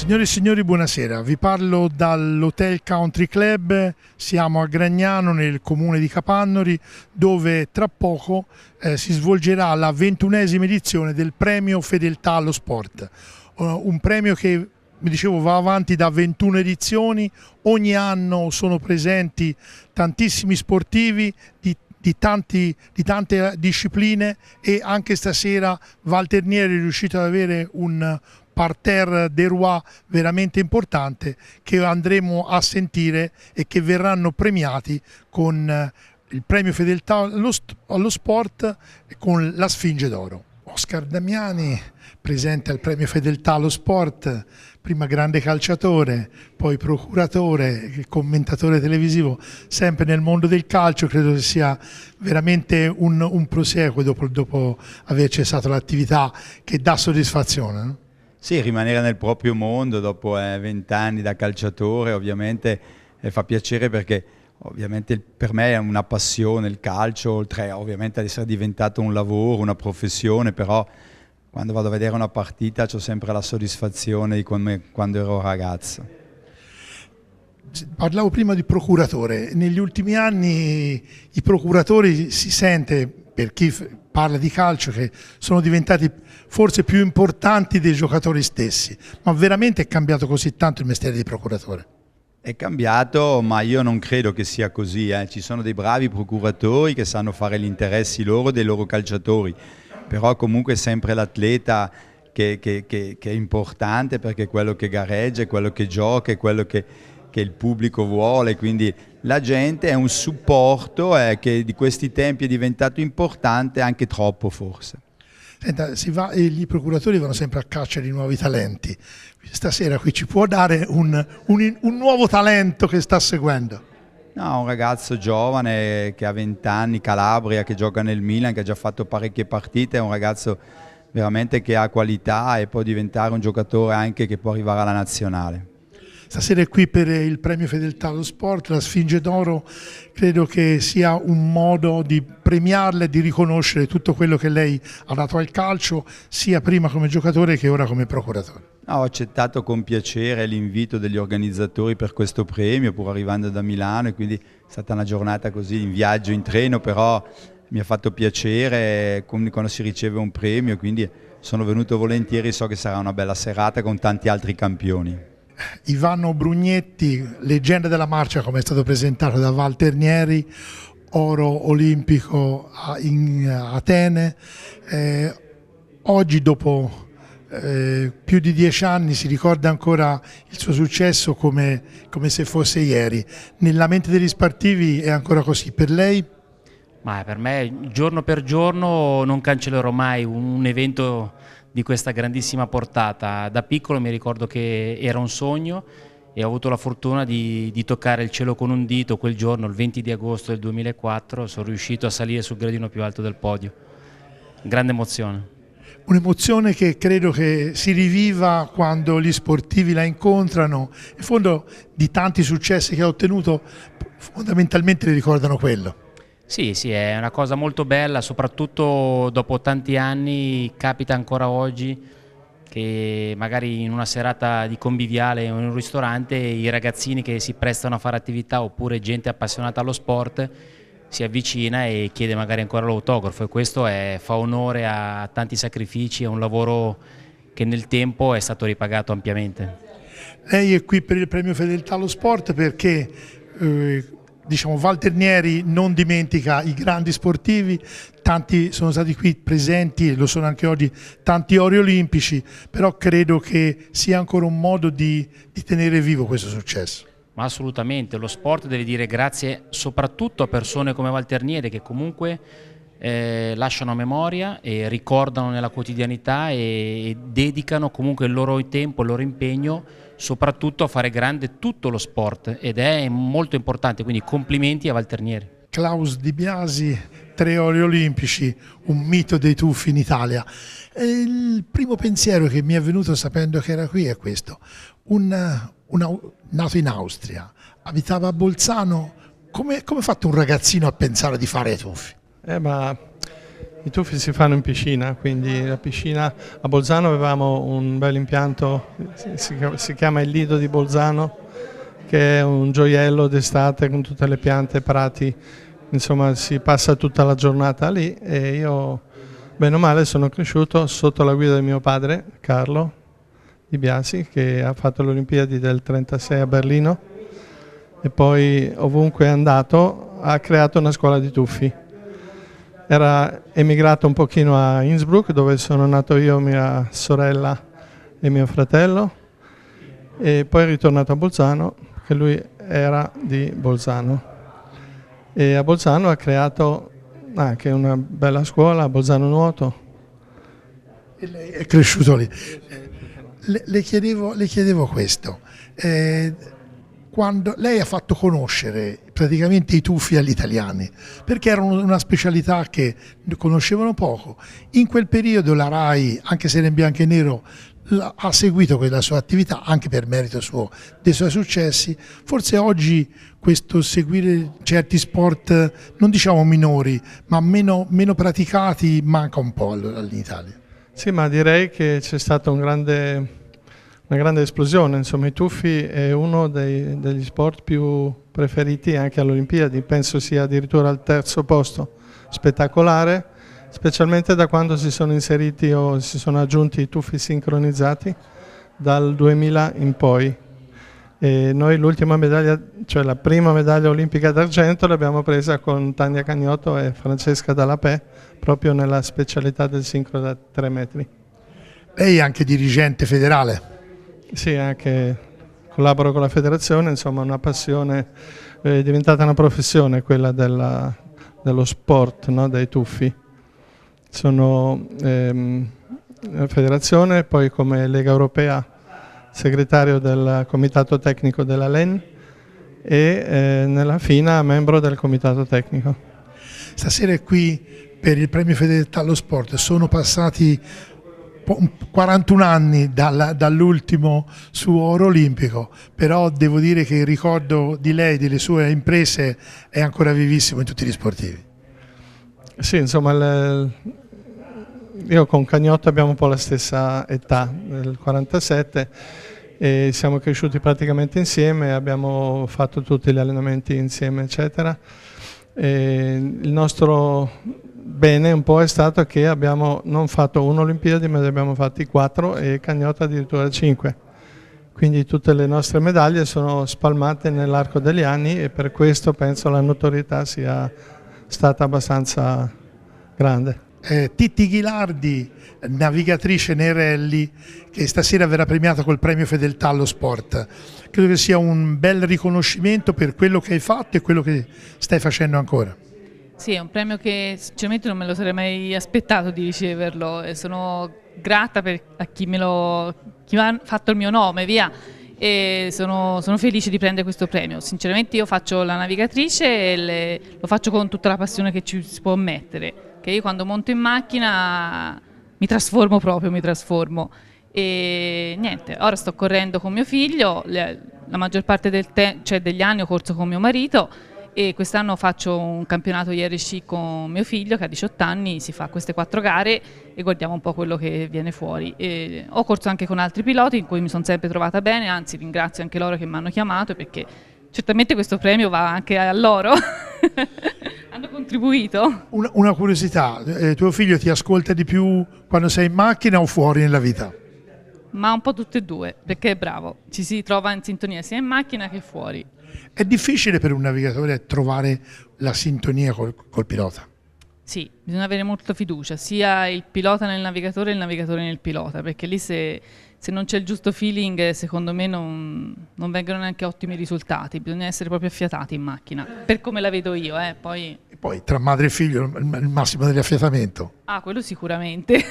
Signore e signori, buonasera. Vi parlo dall'Hotel Country Club. Siamo a Gragnano, nel comune di Capannori, dove tra poco si svolgerà la 21esima edizione del premio Fedeltà allo Sport. Un premio che, mi dicevo, va avanti da 21 edizioni. Ogni anno sono presenti tantissimi sportivi di tante discipline, e anche stasera Valternieri è riuscito ad avere un parterre des rois veramente importante, che andremo a sentire e che verranno premiati con il premio Fedeltà allo Sport e con la Sfinge d'Oro. Oscar Damiani, presente al premio Fedeltà allo Sport, prima grande calciatore, poi procuratore, commentatore televisivo, sempre nel mondo del calcio. Credo che sia veramente un proseguo dopo aver cessato l'attività, che dà soddisfazione, no? Sì, rimanere nel proprio mondo dopo 20 anni da calciatore ovviamente fa piacere, perché ovviamente per me è una passione il calcio, oltre ovviamente ad essere diventato un lavoro, una professione, però quando vado a vedere una partita ho sempre la soddisfazione di come quando ero ragazzo. Parlavo prima di procuratore. Negli ultimi anni i procuratori, si sente, per chi parla di calcio, che sono diventati forse più importanti dei giocatori stessi. Ma veramente è cambiato così tanto il mestiere di procuratore? È cambiato, ma io non credo che sia così. Ci sono dei bravi procuratori che sanno fare gli interessi loro dei loro calciatori, però comunque è sempre l'atleta che è importante, perché è quello che gareggia, è quello che gioca, è quello che il pubblico vuole, quindi la gente è un supporto che di questi tempi è diventato importante, anche troppo forse. Senta, i procuratori vanno sempre a caccia di nuovi talenti. Stasera qui ci può dare un nuovo talento che sta seguendo? No, un ragazzo giovane che ha 20 anni, Calabria, che gioca nel Milan, che ha già fatto parecchie partite, è un ragazzo veramente che ha qualità e può diventare un giocatore anche che può arrivare alla nazionale. Stasera è qui per il premio Fedeltà allo Sport, la Sfinge d'Oro. Credo che sia un modo di premiarla e di riconoscere tutto quello che lei ha dato al calcio, sia prima come giocatore che ora come procuratore. No, ho accettato con piacere l'invito degli organizzatori per questo premio, pur arrivando da Milano, e quindi è stata una giornata così in viaggio in treno, però mi ha fatto piacere quando si riceve un premio, quindi sono venuto volentieri. So che sarà una bella serata con tanti altri campioni. Ivano Brugnetti, leggenda della marcia, come è stato presentato da Valternieri, oro olimpico in Atene. Oggi, dopo più di 10 anni, si ricorda ancora il suo successo come se fosse ieri. Nella mente degli sportivi è ancora così. Per lei? Ma per me, giorno per giorno, non cancellerò mai un evento di questa grandissima portata. Da piccolo mi ricordo che era un sogno e ho avuto la fortuna di toccare il cielo con un dito quel giorno, il 20 di agosto del 2004, sono riuscito a salire sul gradino più alto del podio. Grande emozione. Un'emozione che credo che si riviva quando gli sportivi la incontrano. In fondo, di tanti successi che ha ottenuto, fondamentalmente le ricordano quello. Sì, è una cosa molto bella, soprattutto dopo tanti anni. Capita ancora oggi che magari in una serata di conviviale o in un ristorante i ragazzini che si prestano a fare attività, oppure gente appassionata allo sport, si avvicina e chiede magari ancora l'autografo, e questo fa onore a tanti sacrifici, a un lavoro che nel tempo è stato ripagato ampiamente. Lei è qui per il premio Fedeltà allo Sport perché diciamo, Valternieri non dimentica i grandi sportivi. Tanti sono stati qui presenti, e lo sono anche oggi, tanti ori olimpici, però credo che sia ancora un modo di tenere vivo questo successo. Ma assolutamente, lo sport deve dire grazie soprattutto a persone come Valternieri, che comunque lasciano memoria e ricordano nella quotidianità e dedicano comunque il loro tempo, il loro impegno soprattutto a fare grande tutto lo sport, ed è molto importante, quindi complimenti a Valternieri. Klaus Di Biasi, 3 ori olimpici, un mito dei tuffi in Italia. Il primo pensiero che mi è venuto sapendo che era qui è questo: nato in Austria, abitava a Bolzano. Come ha fatto un ragazzino a pensare di fare i tuffi? Ma I tuffi si fanno in piscina, quindi la piscina a Bolzano avevamo un bel impianto, si chiama il Lido di Bolzano, che è un gioiello d'estate con tutte le piante, prati, insomma si passa tutta la giornata lì e io bene o male sono cresciuto sotto la guida di mio padre, Carlo Di Biasi, che ha fatto le Olimpiadi del 1936 a Berlino e poi ovunque è andato ha creato una scuola di tuffi. Era emigrato un pochino a Innsbruck, dove sono nato io, mia sorella e mio fratello, e poi è ritornato a Bolzano, che lui era di Bolzano. E a Bolzano ha creato anche una bella scuola, Bolzano Nuoto. E lei è cresciuto lì. Le chiedevo questo. Quando lei ha fatto conoscere praticamente i tuffi agli italiani, perché erano una specialità che conoscevano poco. In quel periodo la RAI, anche se era in bianco e nero, ha seguito quella sua attività anche per merito suo, dei suoi successi. Forse oggi questo seguire certi sport, non diciamo minori, ma meno praticati, manca un po' all'Italia. Sì, ma direi che c'è stata una grande esplosione. Insomma, i tuffi è uno degli sport più preferiti anche alle Olimpiadi, penso sia addirittura al terzo posto, spettacolare, specialmente da quando si sono inseriti o si sono aggiunti i tuffi sincronizzati dal 2000 in poi. E noi l'ultima medaglia, cioè la prima medaglia olimpica d'argento, l'abbiamo presa con Tania Cagnotto e Francesca Dallapè, proprio nella specialità del sincro da 3 metri. Lei è anche dirigente federale? Sì, anche collaboro con la federazione, insomma una passione, è diventata una professione quella dello sport, no? Dei tuffi. Sono federazione, poi come Lega Europea segretario del comitato tecnico della LEN e nella FINA membro del comitato tecnico. Stasera è qui per il premio Fedeltà allo Sport, sono passati 41 anni dall'ultimo suo oro olimpico, però devo dire che il ricordo di lei, delle sue imprese è ancora vivissimo in tutti gli sportivi. Sì, insomma, io con Cagnotto abbiamo un po' la stessa età, nel 47, e siamo cresciuti praticamente insieme, abbiamo fatto tutti gli allenamenti insieme, eccetera. E il nostro bene un po' è stato che abbiamo non fatto un'Olimpiadi, ma ne abbiamo fatti 4 e Cagnotto addirittura 5. Quindi tutte le nostre medaglie sono spalmate nell'arco degli anni e per questo penso la notorietà sia stata abbastanza grande. Titti Ghilardi, navigatrice nei rally, che stasera verrà premiata col premio Fedeltà allo Sport. Credo che sia un bel riconoscimento per quello che hai fatto e quello che stai facendo ancora. Sì, è un premio che sinceramente non me lo sarei mai aspettato di riceverlo e sono grata a chi mi ha fatto il mio nome, via. E sono felice di prendere questo premio. Sinceramente io faccio la navigatrice e lo faccio con tutta la passione che ci si può mettere. Che io quando monto in macchina mi trasformo proprio, e niente, ora sto correndo con mio figlio, la maggior parte degli anni ho corso con mio marito e quest'anno faccio un campionato IRC con mio figlio che ha 18 anni, si fa queste 4 gare e guardiamo un po' quello che viene fuori. E ho corso anche con altri piloti in cui mi sono sempre trovata bene, anzi ringrazio anche loro che mi hanno chiamato perché certamente questo premio va anche a loro. Hanno contribuito. Una curiosità, tuo figlio ti ascolta di più quando sei in macchina o fuori nella vita? Ma un po' tutte e due, perché è bravo, ci si trova in sintonia sia in macchina che fuori. È difficile per un navigatore trovare la sintonia col pilota? Sì, bisogna avere molta fiducia, sia il pilota nel navigatore e il navigatore nel pilota, perché lì se non c'è il giusto feeling, secondo me non vengono neanche ottimi risultati, bisogna essere proprio affiatati in macchina, per come la vedo io. Poi tra madre e figlio il massimo dell'affiatamento. Ah, quello sicuramente,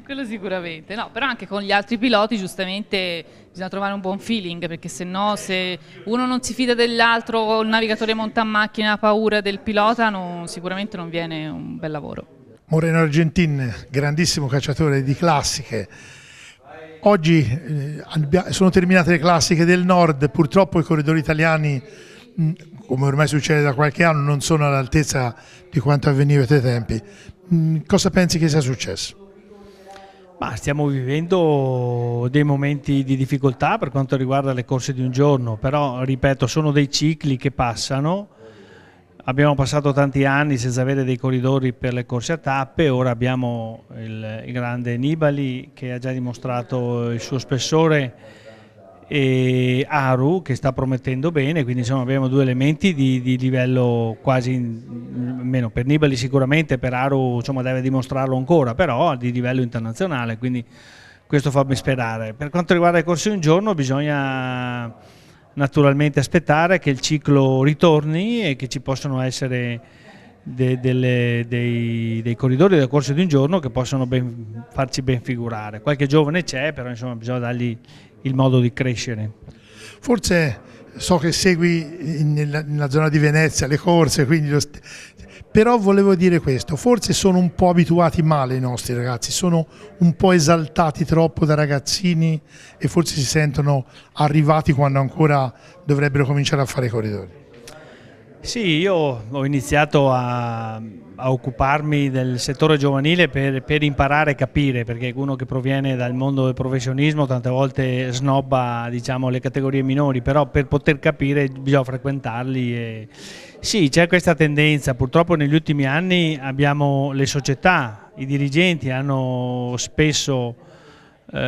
quello sicuramente, no, però anche con gli altri piloti giustamente bisogna trovare un buon feeling, perché se uno non si fida dell'altro o il navigatore monta in macchina ha paura del pilota, sicuramente non viene un bel lavoro. Moreno Argentin, grandissimo cacciatore di classiche. Oggi sono terminate le classiche del nord, purtroppo i corridori italiani come ormai succede da qualche anno, non sono all'altezza di quanto avveniva ai tuoi tempi. Cosa pensi che sia successo? Ma stiamo vivendo dei momenti di difficoltà per quanto riguarda le corse di un giorno, però ripeto, sono dei cicli che passano. Abbiamo passato tanti anni senza avere dei corridori per le corse a tappe, ora abbiamo il grande Nibali che ha già dimostrato il suo spessore e Aru che sta promettendo bene, quindi insomma abbiamo due elementi di livello quasi, meno per Nibali sicuramente, per Aru insomma deve dimostrarlo ancora, però di livello internazionale, quindi questo fa ben sperare. Per quanto riguarda le corse di un giorno bisogna naturalmente aspettare che il ciclo ritorni e che ci possano essere dei corridori delle corse di un giorno che possono farci ben figurare. Qualche giovane c'è, però insomma bisogna dargli il modo di crescere. Forse so che segui nella zona di Venezia le corse, quindi però volevo dire questo, forse sono un po' abituati male i nostri ragazzi, sono un po' esaltati troppo da ragazzini e forse si sentono arrivati quando ancora dovrebbero cominciare a fare i corridori. Sì, io ho iniziato a occuparmi del settore giovanile per imparare e capire, perché uno che proviene dal mondo del professionismo tante volte snobba, diciamo, le categorie minori, però per poter capire bisogna frequentarli. E sì, c'è questa tendenza, purtroppo negli ultimi anni abbiamo le società, i dirigenti hanno spesso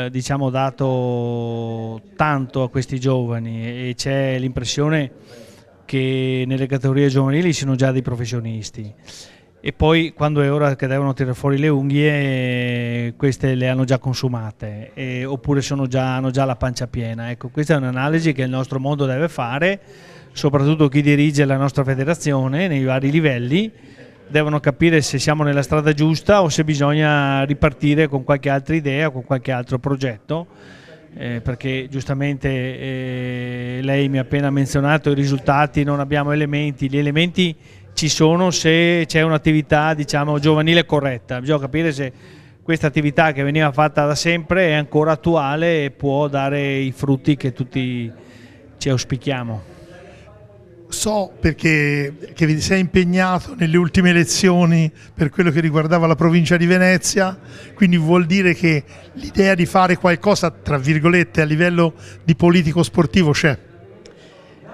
diciamo, dato tanto a questi giovani e c'è l'impressione che nelle categorie giovanili siano già dei professionisti e poi quando è ora che devono tirare fuori le unghie queste le hanno già consumate oppure hanno già la pancia piena. Ecco, questa è un'analisi che il nostro mondo deve fare, soprattutto chi dirige la nostra federazione nei vari livelli. Devono capire se siamo nella strada giusta o se bisogna ripartire con qualche altra idea, con qualche altro progetto. Perché giustamente lei mi ha appena menzionato i risultati, non abbiamo elementi, gli elementi ci sono se c'è un'attività, diciamo, giovanile corretta, bisogna capire se questa attività che veniva fatta da sempre è ancora attuale e può dare i frutti che tutti ci auspichiamo. So perché che vi sei impegnato nelle ultime elezioni per quello che riguardava la provincia di Venezia, quindi vuol dire che l'idea di fare qualcosa, tra virgolette, a livello di politico sportivo c'è?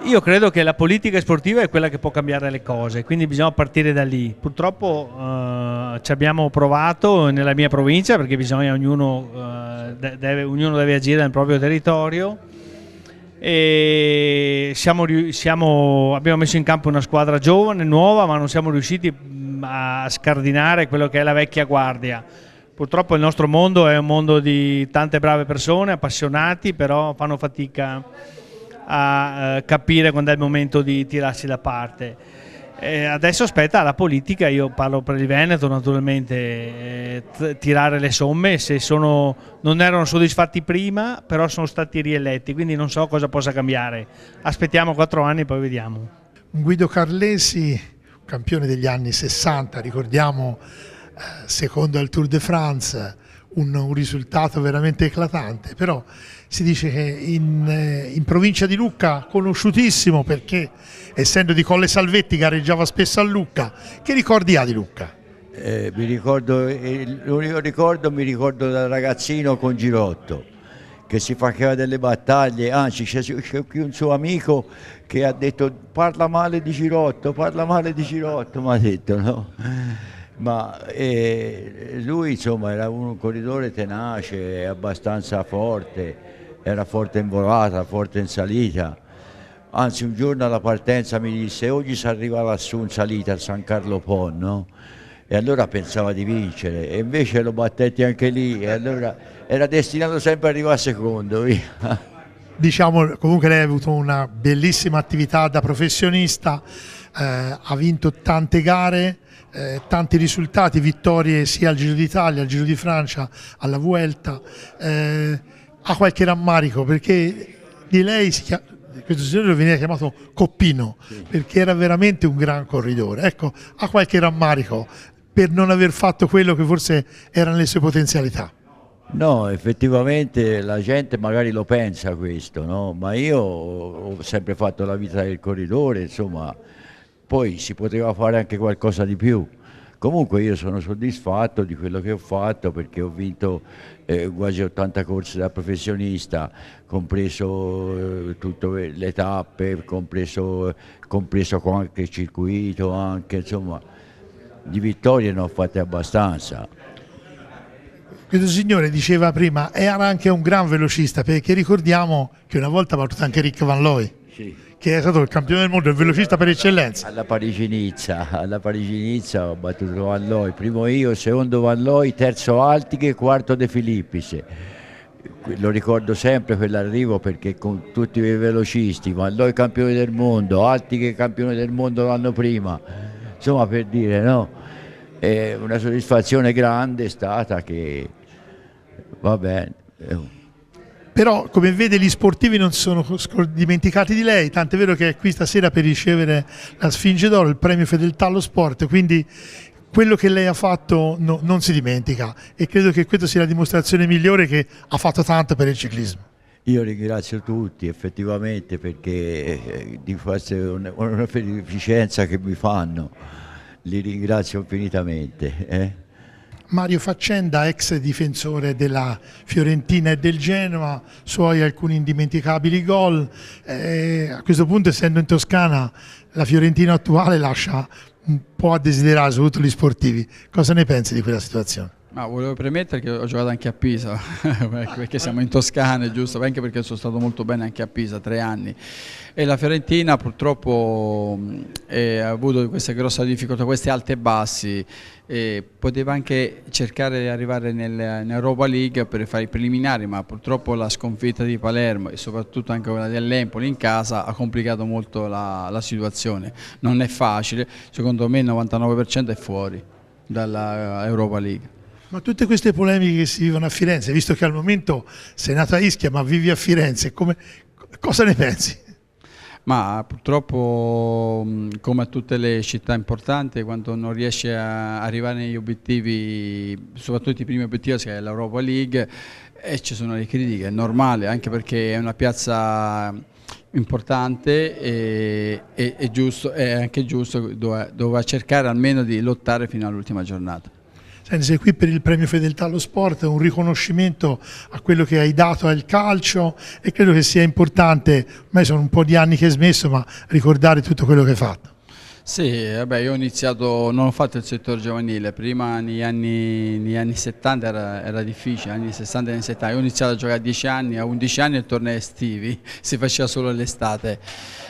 Io credo che la politica sportiva è quella che può cambiare le cose, quindi bisogna partire da lì. Purtroppo ci abbiamo provato nella mia provincia perché ognuno deve agire nel proprio territorio. E abbiamo messo in campo una squadra giovane, nuova, ma non siamo riusciti a scardinare quello che è la vecchia guardia. Purtroppo il nostro mondo è un mondo di tante brave persone, appassionati, però fanno fatica a capire quando è il momento di tirarsi da parte. Adesso spetta alla politica, io parlo per il Veneto naturalmente, tirare le somme se non erano soddisfatti prima, però sono stati rieletti, quindi non so cosa possa cambiare. Aspettiamo 4 anni e poi vediamo. Guido Carlesi, campione degli anni 60, ricordiamo secondo al Tour de France, un risultato veramente eclatante, però si dice che in provincia di Lucca conosciutissimo perché essendo di Colle Salvetti gareggiava spesso a Lucca. Che ricordi ha di Lucca? L'unico ricordo mi ricordo da ragazzino con Girotto che si faceva delle battaglie, anzi c'è qui un suo amico che ha detto parla male di Girotto, mi ha detto, no? Ma lui insomma era un corridore tenace, abbastanza forte, era forte in volata, forte in salita, anzi un giorno alla partenza mi disse oggi si arriva lassù in salita a San Carlo Pon, no? E allora pensava di vincere e invece lo battetti anche lì e allora era destinato sempre ad arrivare secondo, via. Diciamo comunque lei ha avuto una bellissima attività da professionista, ha vinto tante gare, tanti risultati, vittorie sia al Giro d'Italia, al Giro di Francia, alla Vuelta. Ha qualche rammarico perché di lei questo signore veniva chiamato Coppino, sì, perché era veramente un gran corridore. Ecco, ha qualche rammarico per non aver fatto quello che forse erano le sue potenzialità? No, effettivamente la gente magari lo pensa questo, no? Ma io ho sempre fatto la vita del corridore, insomma, poi si poteva fare anche qualcosa di più. Comunque io sono soddisfatto di quello che ho fatto perché ho vinto quasi 80 corse da professionista, compreso tutte le tappe, compreso qualche il circuito, anche, insomma, di vittorie ne ho fatte abbastanza. Questo signore diceva prima, era anche un gran velocista, perché ricordiamo che una volta ha battuto anche Rick Van Looy, Sì. che è stato il campione del mondo, il velocista per eccellenza. Alla Parigi-Nizza ho battuto Van Looy, primo io, secondo Van Looy, terzo Altiche, quarto De Filippis. Lo ricordo sempre quell'arrivo perché con tutti i velocisti, Van Looy campione del mondo, Altiche campione del mondo l'anno prima, insomma, per dire, no? È una soddisfazione grande è stata che, va bene. Però come vede gli sportivi non sono dimenticati di lei, tant'è vero che è qui stasera per ricevere la Sfinge d'Oro, il premio Fedeltà allo Sport, quindi quello che lei ha fatto non si dimentica e credo che questa sia la dimostrazione migliore che ha fatto tanto per il ciclismo. Io ringrazio tutti effettivamente perché di questa è una beneficenza che mi fanno, li ringrazio infinitamente. Mario Faccenda, ex difensore della Fiorentina e del Genoa, suoi alcuni indimenticabili gol. A questo punto, essendo in Toscana, la Fiorentina attuale lascia un po' a desiderare, soprattutto gli sportivi. Cosa ne pensi di quella situazione? Ma volevo premettere che ho giocato anche a Pisa, perché siamo in Toscana, giusto? Anche perché sono stato molto bene anche a Pisa, 3 anni. E la Fiorentina purtroppo ha avuto questa grossa difficoltà, questi alti e bassi. Poteva anche cercare di arrivare in Europa League per fare i preliminari, ma purtroppo la sconfitta di Palermo e soprattutto anche quella dell'Empoli in casa ha complicato molto la situazione. Non è facile, secondo me il 99% è fuori dalla Europa League. Ma tutte queste polemiche che si vivono a Firenze, visto che al momento sei nato a Ischia ma vivi a Firenze, cosa ne pensi? Ma purtroppo, come a tutte le città importanti, quando non riesce a arrivare negli obiettivi, soprattutto i primi obiettivi che è l'Europa League, ci sono le critiche, è normale, anche perché è una piazza importante e è anche giusto, doveva cercare almeno di lottare fino all'ultima giornata. Senti, sei qui per il premio Fedeltà allo Sport, un riconoscimento a quello che hai dato al calcio e credo che sia importante, ormai sono un po' di anni che hai smesso, ma ricordare tutto quello che hai fatto. Sì, vabbè, io ho iniziato, non ho fatto il settore giovanile, prima negli anni 70 era difficile, negli anni 60 e anni 70, io ho iniziato a giocare a 10 anni, a 11 anni e tornei estivi, si faceva solo l'estate.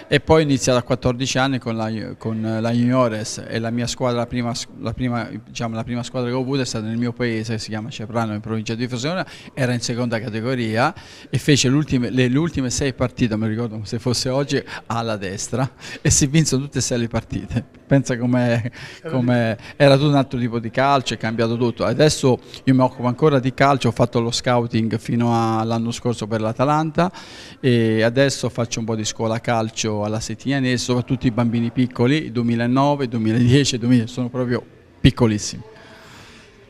E poi ho iniziato a 14 anni con la Juniores e la mia squadra, la prima squadra che ho avuto è stata nel mio paese, si chiama Ceprano, in provincia di Frosinone, era in seconda categoria e fece le ultime 6 partite, mi ricordo come se fosse oggi, alla destra e si vinsero tutte e 6 le partite. Pensa com'è, era tutto un altro tipo di calcio, è cambiato tutto. Adesso io mi occupo ancora di calcio, ho fatto lo scouting fino all'anno scorso per l'Atalanta e adesso faccio un po' di scuola calcio alla Settignanese, soprattutto i bambini piccoli, 2009, 2010, 2010 sono proprio piccolissimi.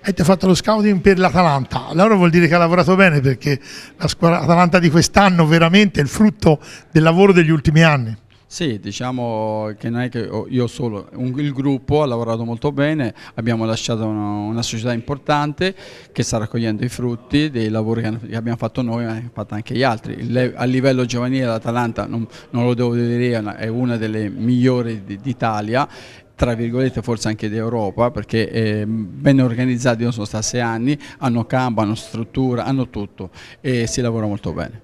E ti ha fatto lo scouting per l'Atalanta, allora vuol dire che ha lavorato bene perché la squadra Atalanta di quest'anno veramente è il frutto del lavoro degli ultimi anni. Sì, diciamo che non è che io solo, il gruppo ha lavorato molto bene, abbiamo lasciato una società importante che sta raccogliendo i frutti dei lavori che abbiamo fatto noi, ma che hanno fatto anche gli altri. A livello giovanile l'Atalanta, non lo devo dire io, è una delle migliori d'Italia, tra virgolette forse anche d'Europa, perché è ben organizzati, io sono stato 6 anni, hanno campo, hanno struttura, hanno tutto e si lavora molto bene.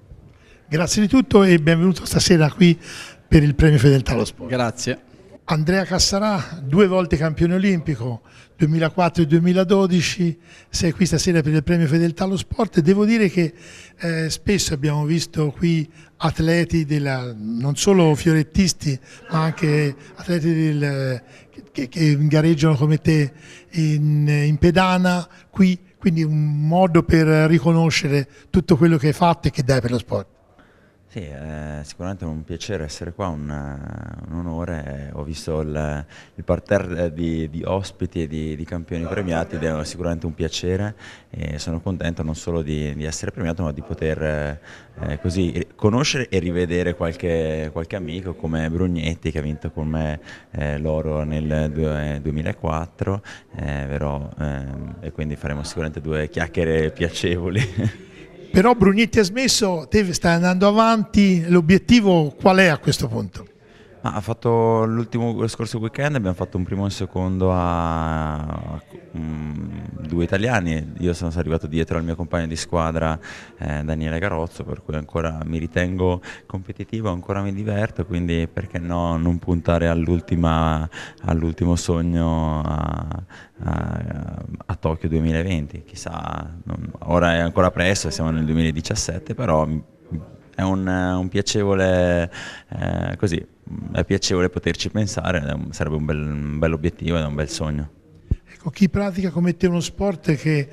Grazie di tutto e benvenuto stasera qui per il premio Fedeltà allo Sport. Grazie. Andrea Cassarà, 2 volte campione olimpico, 2004 e 2012, sei qui stasera per il premio Fedeltà allo Sport. Devo dire che spesso abbiamo visto qui atleti, non solo fiorettisti, ma anche atleti che gareggiano come te in pedana qui, quindi un modo per riconoscere tutto quello che hai fatto e che dai per lo sport. Sì, sicuramente è un piacere essere qua, un onore. Ho visto il parterre di ospiti e di campioni premiati ed è sicuramente un piacere e sono contento non solo di essere premiato ma di poter così conoscere e rivedere qualche amico come Brugnetti che ha vinto con me l'oro nel 2004, e quindi faremo sicuramente due chiacchiere piacevoli. Però Brugnetti ha smesso, te stai andando avanti, l'obiettivo qual è a questo punto? Ha fatto lo scorso weekend, abbiamo fatto un primo e un secondo a due italiani. Io sono arrivato dietro al mio compagno di squadra Daniele Garozzo, per cui ancora mi ritengo competitivo, ancora mi diverto, quindi perché no non puntare all'ultimo sogno a Tokyo 2020, chissà, ora è ancora presto, siamo nel 2017, però è un piacevole, così, è piacevole poterci pensare, sarebbe un bel obiettivo ed è un bel sogno. Ecco, chi pratica come te uno sport che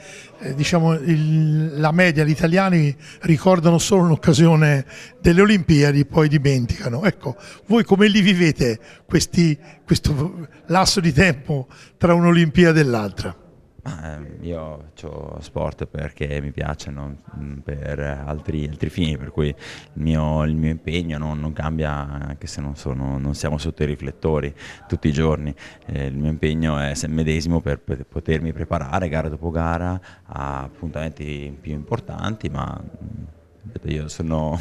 diciamo la media, gli italiani ricordano solo un'occasione delle Olimpiadi, poi dimenticano. Ecco, voi come li vivete questo lasso di tempo tra un'Olimpiade e l'altra? Io faccio sport perché mi piace, non per altri fini, per cui il mio impegno non cambia anche se non siamo sotto i riflettori tutti i giorni. Il mio impegno è medesimo per potermi preparare gara dopo gara a appuntamenti più importanti, ma io sono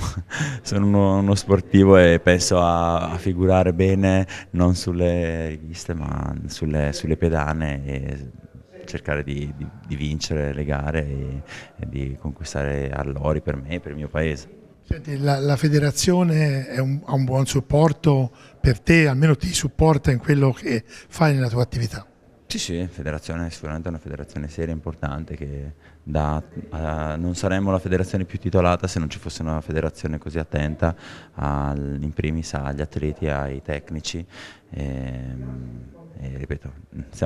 uno sportivo e penso a figurare bene non sulle riviste ma sulle pedane e cercare di vincere le gare e di conquistare allori per me e per il mio paese. Senti, la federazione ha un buon supporto per te, almeno ti supporta in quello che fai nella tua attività? Sì, la federazione è sicuramente una federazione seria e importante che non saremmo la federazione più titolata se non ci fosse una federazione così attenta in primis agli atleti e ai tecnici. E ripeto,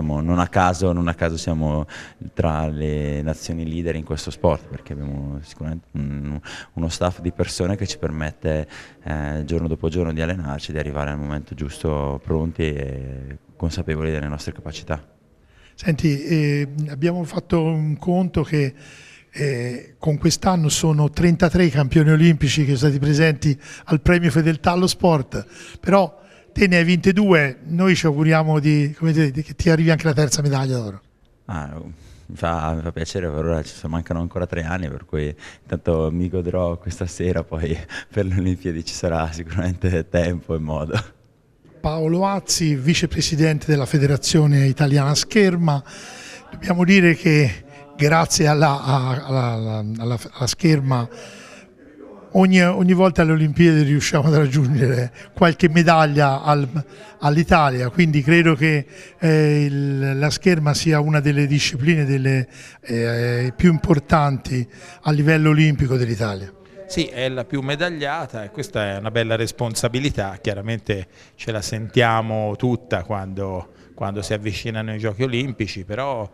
non a caso siamo tra le nazioni leader in questo sport, perché abbiamo sicuramente uno staff di persone che ci permette giorno dopo giorno di allenarci, di arrivare al momento giusto pronti e consapevoli delle nostre capacità. Senti, abbiamo fatto un conto che con quest'anno sono 33 i campioni olimpici che sono stati presenti al premio Fedeltà allo sport, però te ne hai vinte 2, noi ci auguriamo che ti arrivi anche la terza medaglia d'oro. Mi fa piacere, per ora mancano ancora 3 anni, per cui intanto mi godrò questa sera, poi per le Olimpiadi ci sarà sicuramente tempo e modo. Paolo Azzi, vicepresidente della Federazione Italiana Scherma, dobbiamo dire che grazie alla Scherma ogni volta alle Olimpiadi riusciamo ad raggiungere qualche medaglia all'Italia, quindi credo che la Scherma sia una delle discipline più importanti a livello olimpico dell'Italia. Sì, è la più medagliata e questa è una bella responsabilità, chiaramente ce la sentiamo tutta quando si avvicinano i Giochi Olimpici, però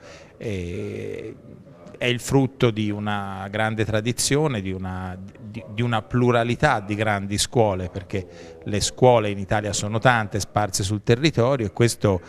è il frutto di una grande tradizione, di una pluralità di grandi scuole, perché le scuole in Italia sono tante, sparse sul territorio, e questo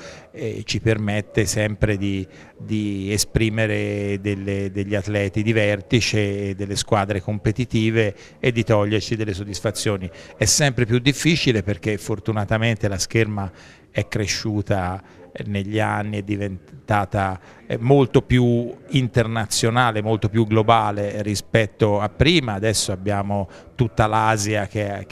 ci permette sempre di esprimere degli atleti di vertice, delle squadre competitive e di toglierci delle soddisfazioni. È sempre più difficile perché fortunatamente la Scherma è cresciuta negli anni, è diventata molto più internazionale, molto più globale rispetto a prima. Adesso abbiamo tutta l'Asia che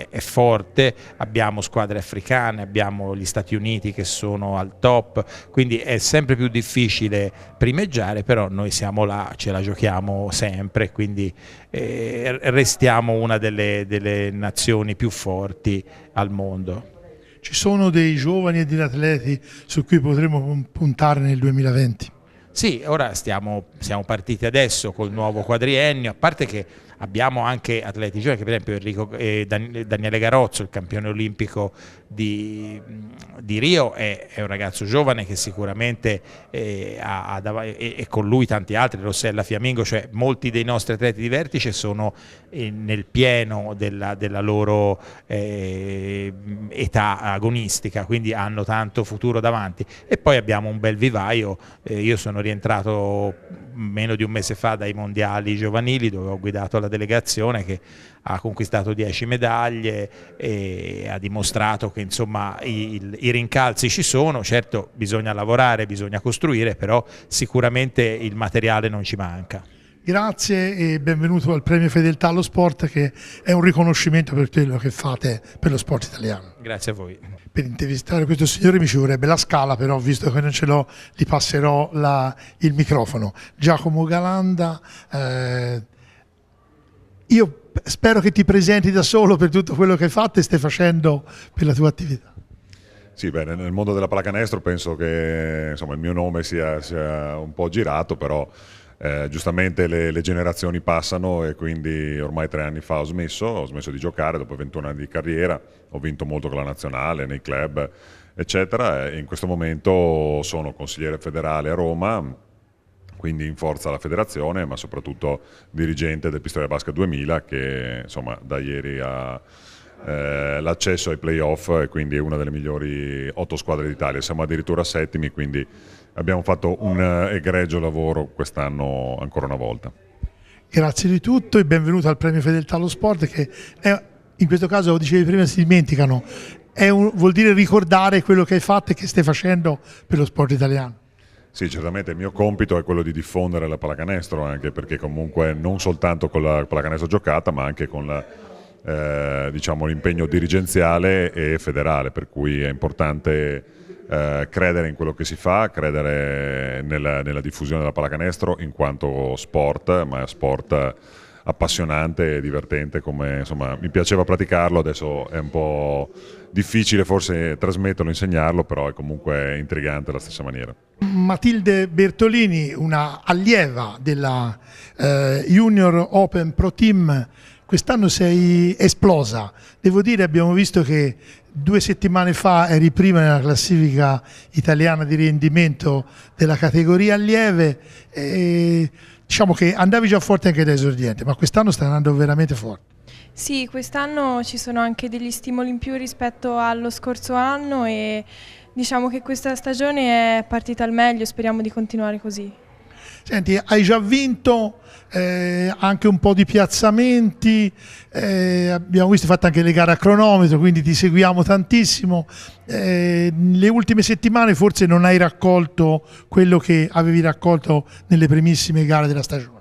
è forte, abbiamo squadre africane, abbiamo gli Stati Uniti che sono al top, quindi è sempre più difficile primeggiare, però noi siamo là, ce la giochiamo sempre, quindi restiamo una delle nazioni più forti al mondo. Ci sono dei giovani e degli atleti su cui potremo puntare nel 2020? Sì, ora siamo partiti adesso col nuovo quadriennio, a parte che abbiamo anche atleti giovani, che per esempio Daniele Garozzo, il campione olimpico di Rio, è un ragazzo giovane che sicuramente e con lui tanti altri, Rossella Fiammingo, cioè molti dei nostri atleti di vertice sono nel pieno della loro età agonistica, quindi hanno tanto futuro davanti. E poi abbiamo un bel vivaio. Io sono rientrato meno di un mese fa dai mondiali giovanili, dove ho guidato la delegazione che ha conquistato 10 medaglie e ha dimostrato che insomma i rincalzi ci sono. Certo, bisogna lavorare, bisogna costruire, però sicuramente il materiale non ci manca. Grazie e benvenuto al Premio Fedeltà allo Sport, che è un riconoscimento per quello che fate per lo sport italiano. Grazie a voi. Per intervistare questo signore mi ci vorrebbe la scala, però visto che non ce l'ho gli passerò il microfono. Giacomo Galanda, io spero che ti presenti da solo per tutto quello che hai fatto e stai facendo per la tua attività. Sì, bene, nel mondo della pallacanestro penso che insomma, il mio nome sia un po' girato, però giustamente le generazioni passano e quindi ormai 3 anni fa ho smesso di giocare dopo 21 anni di carriera. Ho vinto molto con la nazionale, nei club, eccetera, e in questo momento sono consigliere federale a Roma, quindi in forza alla federazione, ma soprattutto dirigente del Pistoia Basket 2000, che insomma da ieri ha l'accesso ai playoff e quindi è una delle migliori 8 squadre d'Italia. Siamo addirittura settimi, quindi abbiamo fatto un egregio lavoro quest'anno ancora una volta. Grazie di tutto e benvenuto al Premio Fedeltà allo Sport, che è, in questo caso, lo dicevi prima, si dimenticano, vuol dire ricordare quello che hai fatto e che stai facendo per lo sport italiano. Sì, certamente il mio compito è quello di diffondere la pallacanestro, anche perché comunque non soltanto con la pallacanestro giocata, ma anche con diciamo, l'impegno dirigenziale e federale, per cui è importante credere in quello che si fa, credere nella diffusione della pallacanestro in quanto sport, ma è sport appassionante e divertente, come insomma mi piaceva praticarlo. Adesso è un po' difficile forse trasmetterlo, insegnarlo, però è comunque intrigante alla stessa maniera. Matilde Bertolini, una allieva della Junior Open Pro Team, quest'anno sei esplosa. Devo dire, abbiamo visto che 2 settimane fa eri prima nella classifica italiana di rendimento della categoria allieve. Diciamo che andavi già forte anche da esordiente, ma quest'anno stai andando veramente forte. Sì, quest'anno ci sono anche degli stimoli in più rispetto allo scorso anno e diciamo che questa stagione è partita al meglio, speriamo di continuare così. Senti, hai già vinto anche un po' di piazzamenti, abbiamo visto, hai fatto anche le gare a cronometro, quindi ti seguiamo tantissimo. Le ultime settimane forse non hai raccolto quello che avevi raccolto nelle primissime gare della stagione.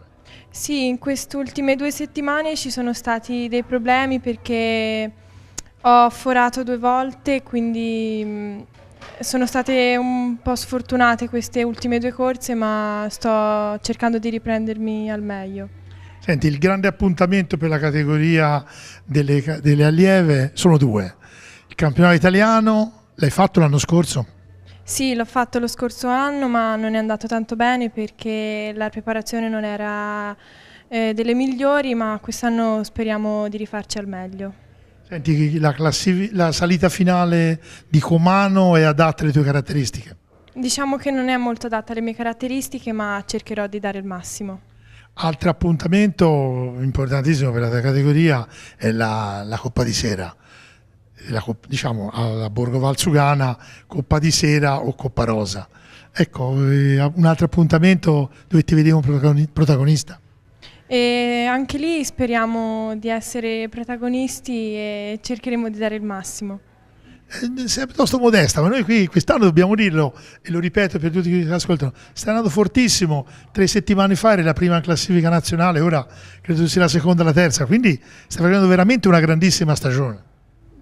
Sì, in queste ultime 2 settimane ci sono stati dei problemi perché ho forato 2 volte, quindi sono state un po' sfortunate queste ultime 2 corse, ma sto cercando di riprendermi al meglio. Senti, il grande appuntamento per la categoria delle allieve sono 2. Il campionato italiano l'hai fatto l'anno scorso? Sì, l'ho fatto lo scorso anno, ma non è andato tanto bene perché la preparazione non era delle migliori, ma quest'anno speriamo di rifarci al meglio. Senti, la salita finale di Comano è adatta alle tue caratteristiche? Diciamo che non è molto adatta alle mie caratteristiche, ma cercherò di dare il massimo. Altro appuntamento importantissimo per la tua categoria è la Coppa di Sera. Diciamo alla Borgo Valsugana, Coppa di Sera o Coppa Rosa. Ecco, un altro appuntamento dove ti vediamo protagonista. E anche lì speriamo di essere protagonisti e cercheremo di dare il massimo. Sei piuttosto modesta, ma noi qui quest'anno, dobbiamo dirlo e lo ripeto per tutti che ascoltano, stai andando fortissimo. 3 settimane fa eri la prima in classifica nazionale, ora credo sia la seconda o la terza, quindi stai facendo veramente una grandissima stagione.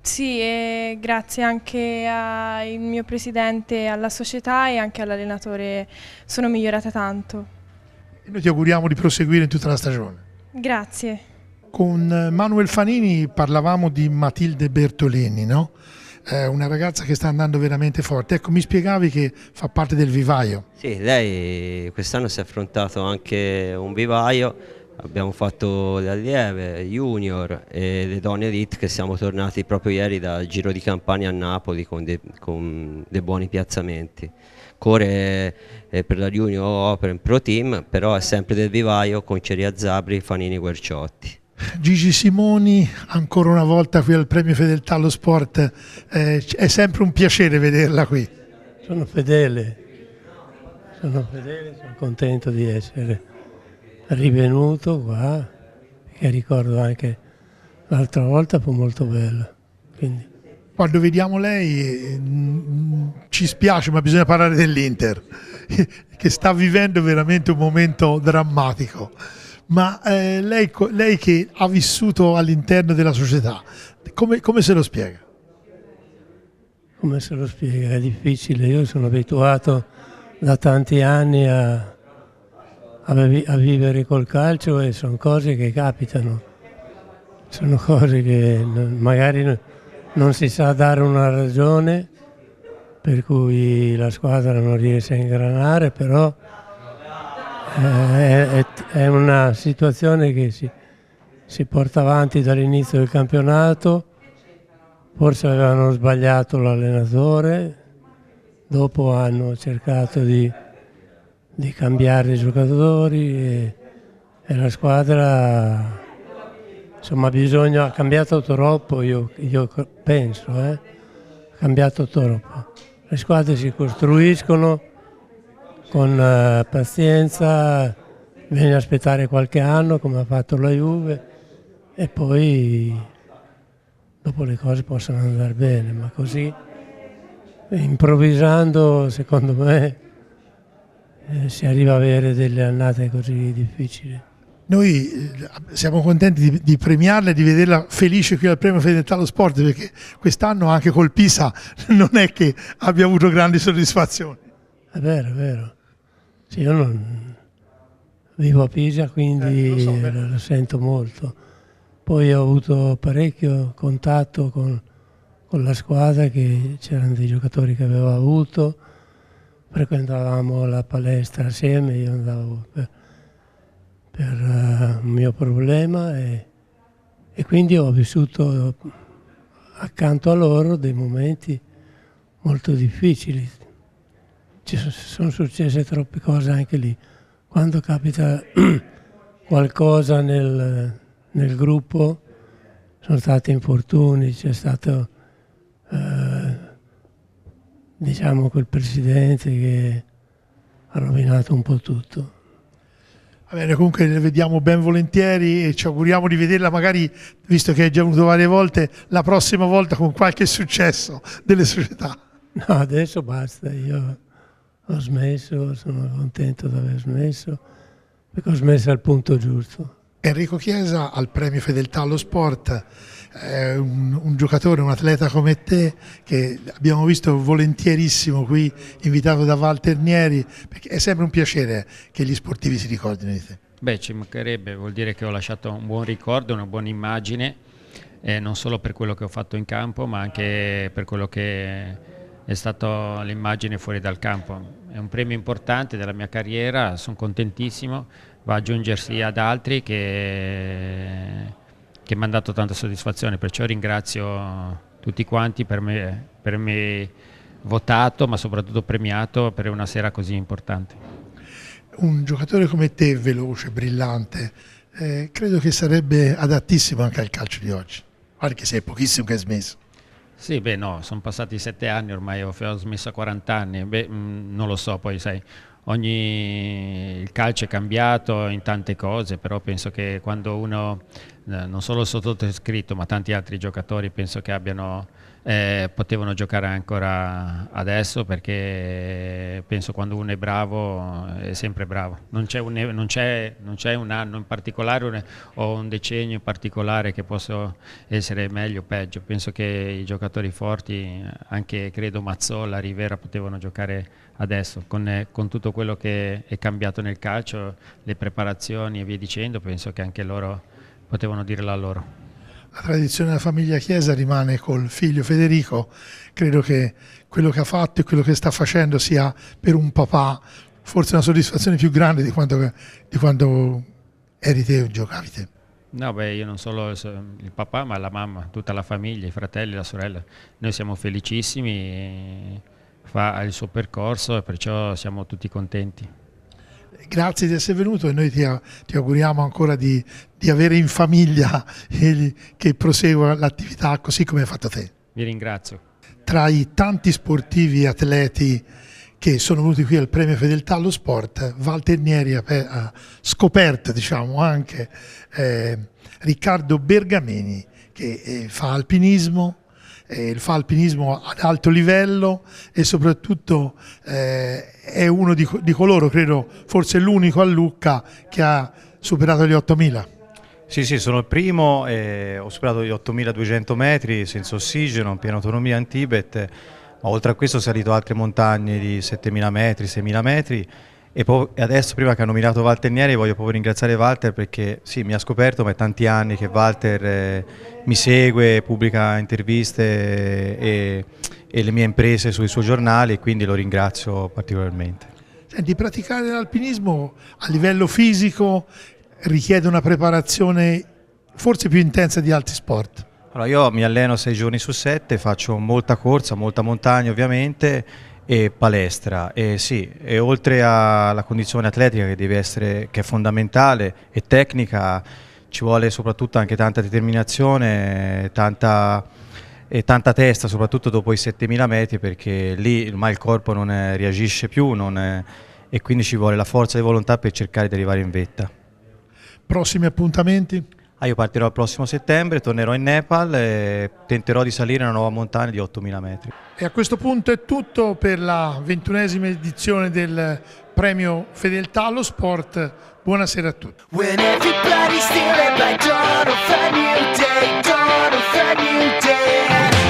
Sì, e grazie anche al mio presidente, alla società e anche all'allenatore sono migliorata tanto. E noi ti auguriamo di proseguire in tutta la stagione. Grazie. Con Manuel Fanini parlavamo di Matilde Bertolini, no? Una ragazza che sta andando veramente forte. Ecco, mi spiegavi che fa parte del vivaio. Sì, lei quest'anno si è affrontato anche un vivaio abbiamo fatto le allieve, junior e le donne elite, che siamo tornati proprio ieri dal Giro di Campania a Napoli con dei buoni piazzamenti. Corre per la Junior Open Pro Team, però è sempre del vivaio con Ceria Zabri, Fanini, Guerciotti. Gigi Simoni, ancora una volta qui al Premio Fedeltà allo Sport, è sempre un piacere vederla qui. Sono fedele, sono contento di essere rivenuto qua, che ricordo anche l'altra volta fu molto bella. Quindi. Quando vediamo lei ci spiace, ma bisogna parlare dell'Inter, che sta vivendo veramente un momento drammatico. Ma lei che ha vissuto all'interno della società, come se lo spiega? Come se lo spiega? È difficile. Io sono abituato da tanti anni a vivere col calcio e sono cose che capitano. Sono cose che magari non si sa dare una ragione per cui la squadra non riesce a ingranare, però è una situazione che si porta avanti dall'inizio del campionato. Forse avevano sbagliato l'allenatore, dopo hanno cercato di cambiare i giocatori e la squadra insomma ha cambiato troppo, io penso, ha cambiato troppo. Le squadre si costruiscono con pazienza, bisogna aspettare qualche anno come ha fatto la Juve e poi dopo le cose possono andare bene, ma così improvvisando secondo me si arriva a avere delle annate così difficili. Noi siamo contenti di premiarla e di vederla felice qui al Premio Fedeltà allo Sport, perché quest'anno anche col Pisa non è che abbia avuto grandi soddisfazioni. È vero, è vero. Sì, io non vivo a Pisa, quindi lo sento molto. Poi ho avuto parecchio contatto con la squadra, che c'erano dei giocatori che avevo avuto, frequentavamo la palestra assieme, io andavo per un mio problema e quindi ho vissuto accanto a loro dei momenti molto difficili. Ci sono successe troppe cose anche lì. Quando capita qualcosa nel gruppo, sono stati infortuni, c'è stato diciamo quel presidente che ha rovinato un po' tutto. Va bene, comunque le vediamo ben volentieri e ci auguriamo di vederla magari, visto che è già venuto varie volte, la prossima volta con qualche successo delle società. No, adesso basta, io ho smesso, sono contento di aver smesso, perché ho smesso al punto giusto. Enrico Chiesa al Premio Fedeltà allo Sport, è un giocatore, un atleta come te che abbiamo visto volentierissimo qui, invitato da Walter Nieri, perché è sempre un piacere che gli sportivi si ricordino di te. Beh, ci mancherebbe, vuol dire che ho lasciato un buon ricordo, una buona immagine, non solo per quello che ho fatto in campo, ma anche per quello che è stata l'immagine fuori dal campo. È un premio importante della mia carriera, sono contentissimo, va a aggiungersi ad altri che mi hanno dato tanta soddisfazione, perciò ringrazio tutti quanti per me votato, ma soprattutto premiato per una sera così importante. Un giocatore come te, veloce, brillante, credo che sarebbe adattissimo anche al calcio di oggi, guarda che sei pochissimo che hai smesso. Sì, beh no, sono passati 7 anni ormai, ho smesso a 40 anni, beh, non lo so, poi sai, il calcio è cambiato in tante cose, però penso che quando uno, non solo il sottoscritto ma tanti altri giocatori penso che potevano giocare ancora adesso, perché penso quando uno è bravo è sempre bravo, non c'è un anno in particolare o un decennio in particolare che possa essere meglio o peggio. Penso che i giocatori forti, anche credo Mazzola, Rivera, potevano giocare adesso con tutto quello che è cambiato nel calcio, le preparazioni e via dicendo. Penso che anche loro potevano dire la loro. La tradizione della famiglia Chiesa rimane col figlio Federico, credo che quello che ha fatto e quello che sta facendo sia per un papà forse una soddisfazione più grande di quanto eri te o giocavi te? No, beh, io non solo il papà, ma la mamma, tutta la famiglia, i fratelli, la sorella. Noi siamo felicissimi, fa il suo percorso e perciò siamo tutti contenti. Grazie di essere venuto e noi ti auguriamo ancora di avere in famiglia che prosegua l'attività così come hai fatto te. Vi ringrazio. Tra i tanti sportivi e atleti che sono venuti qui al Premio Fedeltà allo Sport, Walter Nieri ha scoperto, diciamo, anche Riccardo Bergamini, che fa alpinismo ad alto livello e soprattutto è uno di coloro, credo forse l'unico a Lucca, che ha superato gli 8.000. Sì, sono il primo, ho superato gli 8.200 metri senza ossigeno, in piena autonomia in Tibet, ma oltre a questo ho salito altre montagne di 7.000 metri, 6.000 metri e adesso, prima che hanno nominato Walter Nieri, voglio proprio ringraziare Walter perché sì, mi ha scoperto, ma è tanti anni che Walter mi segue, pubblica interviste e le mie imprese sui suoi giornali e quindi lo ringrazio particolarmente. Senti, praticare l'alpinismo a livello fisico richiede una preparazione forse più intensa di altri sport. Allora, io mi alleno 6 giorni su 7, faccio molta corsa, molta montagna ovviamente e palestra e sì, e oltre alla condizione atletica che è fondamentale e tecnica, ci vuole soprattutto anche tanta determinazione, tanta testa, soprattutto dopo i 7.000 metri, perché lì ormai il corpo non reagisce più e quindi ci vuole la forza di volontà per cercare di arrivare in vetta. Prossimi appuntamenti? Io partirò il prossimo settembre, tornerò in Nepal e tenterò di salire una nuova montagna di 8.000 metri. E a questo punto è tutto per la 21esima edizione del Premio Fedeltà allo Sport. Buonasera a tutti. When everybody's stealing by dawn of a new day, dawn of a new day.